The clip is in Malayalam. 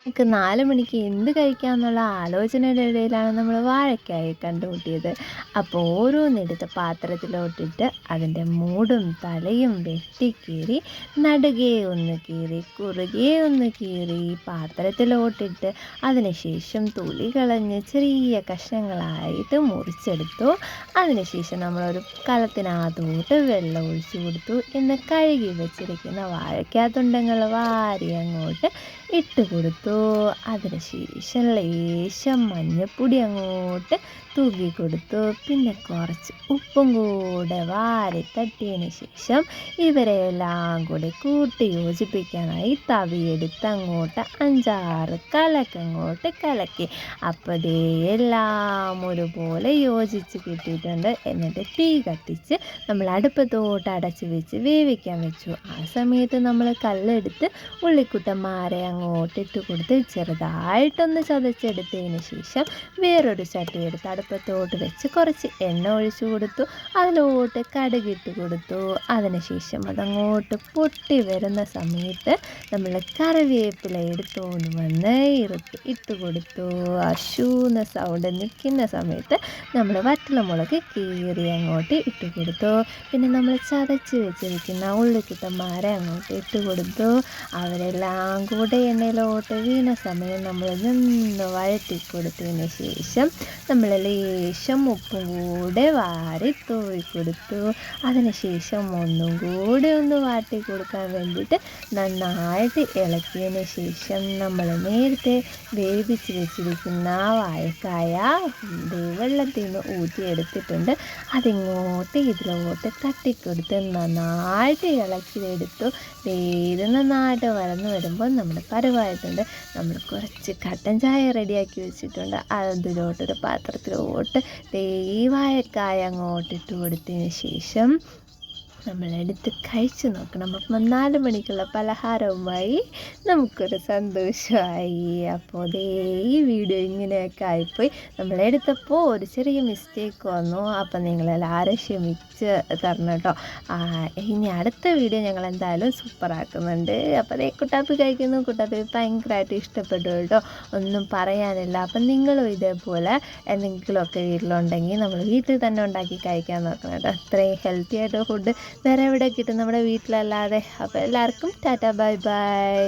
നമുക്ക് 4 മണിക്ക് എന്ത് കഴിക്കാമെന്നുള്ള ആലോചനയുടെ ഇടയിലാണ് നമ്മൾ വാഴയ്ക്കായി കണ്ടുമുട്ടിയത്. അപ്പോൾ ഓരോന്നെടുത്ത് പാത്രത്തിലോട്ടിട്ട് അതിൻ്റെ മൂടും തലയും വെട്ടിക്കീറി നടുകെ ഒന്ന് കീറി കുറുകെ ഒന്ന് കീറി പാത്രത്തിലോട്ടിട്ട് അതിനുശേഷം തൊലി കളഞ്ഞ് ചെറിയ കഷ്ണങ്ങളായിട്ട് മുറിച്ചെടുത്തു. അതിനുശേഷം നമ്മളൊരു കലത്തിനകത്തോട്ട് വെള്ളം ഒഴിച്ചു കൊടുത്തു. എന്ന് കഴുകി വെച്ചിരിക്കുന്ന വാഴയ്ക്കാത്തുണ്ടങ്ങൾ വാരി അങ്ങോട്ട് ഇട്ട് കൊടുത്തു. അതിനുശേഷം ലേശം മഞ്ഞൾപ്പൊടി അങ്ങോട്ട് തൂക്കി കൊടുത്തു. പിന്നെ കുറച്ച് ഉപ്പും കൂടെ വാരി തട്ടിയതിന് ശേഷം ഇവരെല്ലാം കൂടി കൂട്ടി യോജിപ്പിക്കാനായി തവിയെടുത്ത് അങ്ങോട്ട് 5-6 കലക്കങ്ങോട്ട് കലക്കി. അപ്പോൾ ദേ എല്ലാം ഒരുപോലെ യോജിച്ച് കിട്ടിയിട്ടുണ്ട്. എന്നിട്ട് തീ കത്തിച്ച് നമ്മൾ അടുപ്പത്തോട്ട് അടച്ച് വെച്ച് വേവിക്കാൻ വെച്ചു. ആ സമയത്ത് നമ്മൾ കല്ലെടുത്ത് ഉള്ളിക്കുട്ടന്മാരെ അങ്ങോട്ടിട്ട് കൊടുത്ത് ചെറുതായിട്ടൊന്ന് ചതച്ചെടുത്തതിന് ശേഷം വേറൊരു ചട്ടി എടുത്ത് അടുപ്പത്തോട്ട് വെച്ച് കുറച്ച് എണ്ണ ഒഴിച്ചു കൊടുത്തു. അതിലോട്ട് കടുകിട്ട് കൊടുത്തു. അതിനുശേഷം അതങ്ങോട്ട് പൊട്ടി വരുന്ന സമയത്ത് നമ്മൾ കറിവേപ്പില എടുത്തുകൊണ്ട് വന്ന് ഇട്ട് കൊടുത്തു. അശൂന്ന സൗണ്ട് നിൽക്കുന്ന സമയത്ത് നമ്മൾ വറ്റൽമുളക് കീറി അങ്ങോട്ട് ഇട്ട് കൊടുത്തു. പിന്നെ നമ്മൾ ചതച്ച് വെച്ചിരിക്കുന്ന ഉള്ളിക്കുട്ടന്മാരെ അങ്ങോട്ട് ഇട്ട് കൊടുത്തു. അവരെല്ലാം കൂടെ എണ്ണയിലോട്ട് വീണ സമയം നമ്മൾ നിന്ന് വഴറ്റി കൊടുത്തതിന് ശേഷം നമ്മൾ ലേശം ഉപ്പും കൂടെ വാരി തൂവി കൊടുത്തു. അതിനുശേഷം ഒന്നും കൂടെ ഒന്ന് വാട്ടി കൊടുക്കാൻ വേണ്ടിയിട്ട് നന്നായിട്ട് ഇളക്കിയതിന് ശേഷം നമ്മൾ നേരത്തെ വേവിച്ച് വെച്ചിരിക്കുന്ന വാഴക്കായ വെള്ളത്തിൽ നിന്ന് ഊറ്റിയെടുത്തിട്ടുണ്ട്. അതിങ്ങോട്ട് ഇതിലോട്ട് തട്ടിക്കൊടുത്ത് നന്നായിട്ട് ഇളക്കിയെടുത്തു. ഇത് നന്നായിട്ട് വരന്ന് വരുമ്പോൾ നമ്മുടെ പരുവായിട്ടുണ്ട്. നമ്മൾ കുറച്ച് കട്ടൻ ചായ റെഡിയാക്കി വെച്ചിട്ടുണ്ട്. അതിലോട്ടൊരു പാത്രത്തിലോട്ട് ഈ വാഴക്കായ അങ്ങോട്ടിട്ട് കൊടുത്തതിന് ശേഷം നമ്മളെടുത്ത് കഴിച്ചു നോക്കണം. അപ്പം 4 മണിക്കുള്ള പലഹാരവുമായി നമുക്കൊരു സന്തോഷമായി. അപ്പോൾ ദേ ഈ വീഡിയോ ഇങ്ങനെയൊക്കെ ആയിപ്പോയി. നമ്മളെടുത്തപ്പോൾ ഒരു ചെറിയ മിസ്റ്റേക്ക് വന്നു. അപ്പം നിങ്ങളെല്ലാവരും ക്ഷമിച്ച് തരണം കേട്ടോ. ഇനി അടുത്ത വീഡിയോ ഞങ്ങൾ എന്തായാലും സൂപ്പറാക്കുന്നുണ്ട്. അപ്പോൾ അതേ കുട്ടാപ്പി കഴിക്കുന്നു. കുട്ടാപ്പി ഭയങ്കരമായിട്ട് ഇഷ്ടപ്പെട്ടു കേട്ടോ. ഒന്നും പറയാനില്ല. അപ്പം നിങ്ങളും ഇതേപോലെ എന്തെങ്കിലുമൊക്കെ വീട്ടിലുണ്ടെങ്കിൽ നമ്മൾ വീട്ടിൽ തന്നെ ഉണ്ടാക്കി കഴിക്കാൻ നോക്കണം കേട്ടോ. അത്രയും ഹെൽത്തി ആയിട്ട് ഫുഡ് വേറെ എവിടെ കിട്ടും നമ്മുടെ വീട്ടിലല്ലാതെ. അപ്പോൾ എല്ലാവർക്കും ടാറ്റ ബൈ ബൈ.